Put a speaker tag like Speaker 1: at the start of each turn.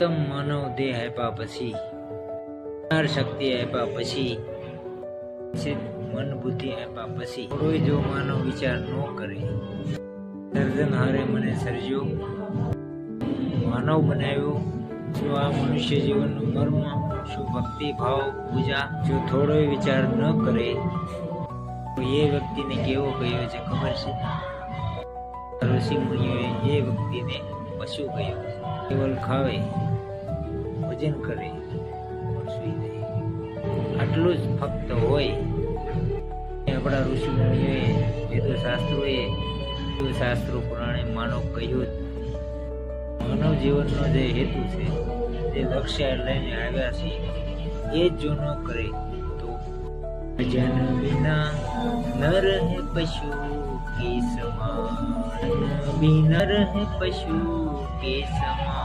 Speaker 1: ઉત્તમ માનવ દેહ આપ્યા પછી, શક્તિ આપ્યા પછી, મન બુદ્ધિ આપ્યા પછી કોઈ જો માનવ વિચાર ન કરે, સર્જનહારે મને સર્જ્યો, માનવ બનાવ્યો, શું આ મનુષ્ય જીવનનું મર્મ, શું ભક્તિ ભાવ પૂજા, જો થોડો વિચાર ન કરે તો એ વ્યક્તિને કેવો કહ્યો છે ખબર છે? ઋષિ મુનિઓએ એ વ્યક્તિને પશુ કહ્યો છે. કેવલ ખાવે, ભોજન કરે, સુઈ જાય, આટલું જ ફક્ત હોય. આપણા ઋષિ મુનિઓએ શાસ્ત્રો પુરાણે માનવ કહ્યું જ. માનવ જીવનનો જે હેતુ છે, જે લક્ષ્ય લઈને આવ્યા છે, એ જ જો ન કરે તો જન વિના નર હે પશુ કે સમાન, વિનર હે પશુ કે સમાન.